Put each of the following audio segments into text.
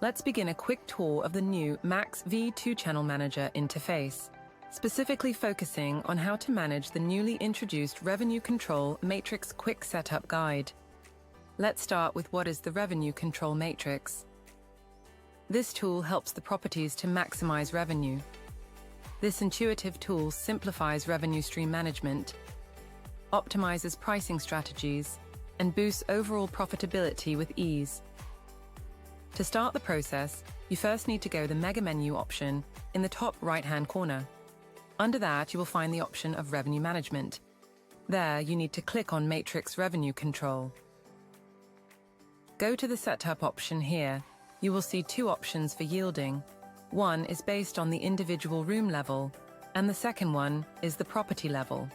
Let's begin a quick tour of the new Maximise two-channel manager interface, specifically focusing on how to manage the newly introduced Revenue Control Matrix Quick Setup Guide. Let's start with what is the Revenue Control Matrix. This tool helps the properties to maximize revenue. This intuitive tool simplifies revenue stream management, optimizes pricing strategies, and boosts overall profitability with ease. To start the process, you first need to go to the Mega Menu option in the top right-hand corner. Under that, you will find the option of Revenue Management. There, you need to click on Matrix Revenue Control. Go to the Setup option here. You will see two options for yielding. One is based on the individual room level, and the second one is the property level.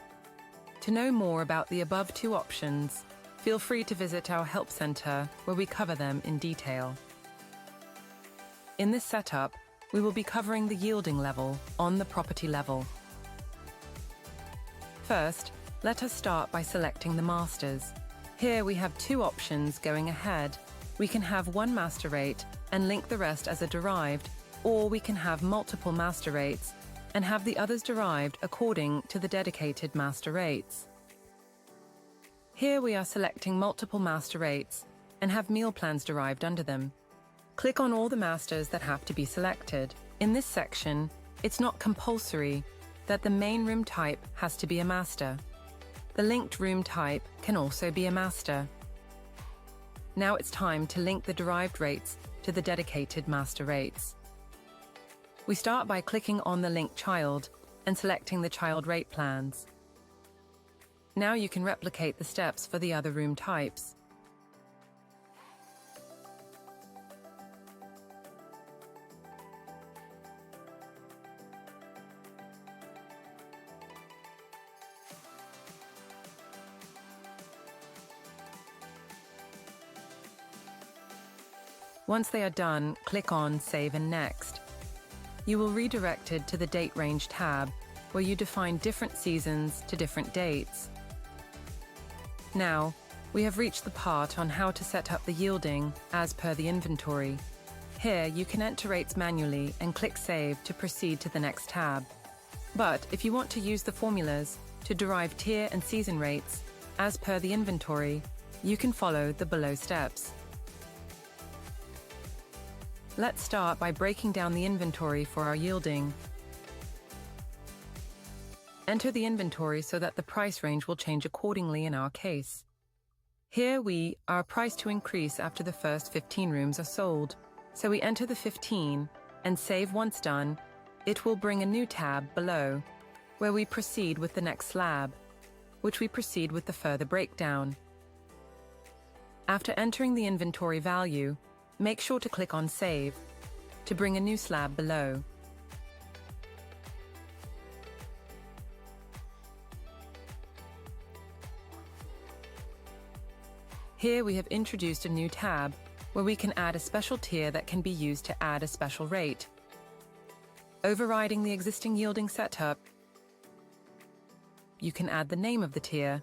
To know more about the above two options, feel free to visit our Help Center where we cover them in detail. In this setup, we will be covering the yielding level on the property level. First, let us start by selecting the masters. Here we have two options going ahead. We can have one master rate and link the rest as a derived, or we can have multiple master rates and have the others derived according to the dedicated master rates. Here we are selecting multiple master rates and have meal plans derived under them. Click on all the masters that have to be selected. In this section, it's not compulsory that the main room type has to be a master. The linked room type can also be a master. Now it's time to link the derived rates to the dedicated master rates. We start by clicking on the linked child and selecting the child rate plans. Now you can replicate the steps for the other room types. Once they are done, click on Save and Next. You will be redirected to the Date Range tab, where you define different seasons to different dates. Now, we have reached the part on how to set up the yielding as per the inventory. Here, you can enter rates manually and click Save to proceed to the next tab. But if you want to use the formulas to derive tier and season rates as per the inventory, you can follow the below steps. Let's start by breaking down the inventory for our yielding. Enter the inventory so that the price range will change accordingly in our case. Here we are priced to increase after the first 15 rooms are sold. So we enter the 15 and save. Once done, it will bring a new tab below where we proceed with the next slab, which we proceed with the further breakdown. After entering the inventory value, make sure to click on Save to bring a new slab below. Here we have introduced a new tab where we can add a special tier that can be used to add a special rate. Overriding the existing yielding setup, you can add the name of the tier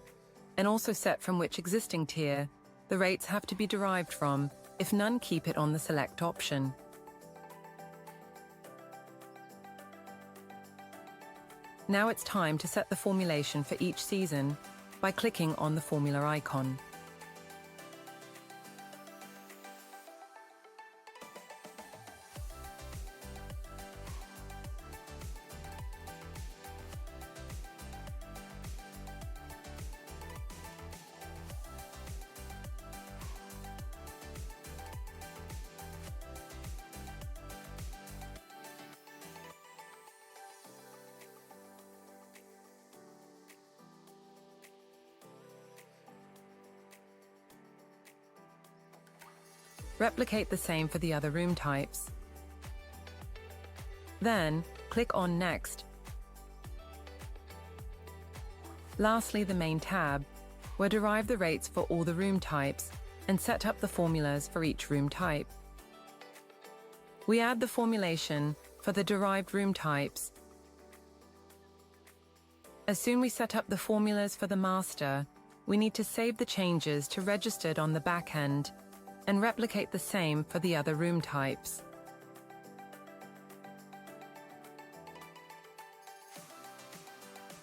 and also set from which existing tier the rates have to be derived from. If none, keep it on the Select option. Now it's time to set the formulation for each season by clicking on the formula icon. Replicate the same for the other room types. Then, click on Next. Lastly, the main tab, where derive the rates for all the room types and set up the formulas for each room type. We add the formulation for the derived room types. As soon as we set up the formulas for the master, we need to save the changes to registered on the back end. and replicate the same for the other room types.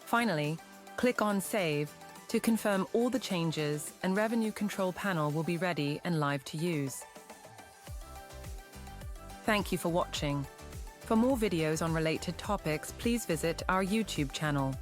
Finally, click on Save to confirm all the changes, and Revenue Control panel will be ready and live to use. Thank you for watching. For more videos on related topics, please visit our YouTube channel.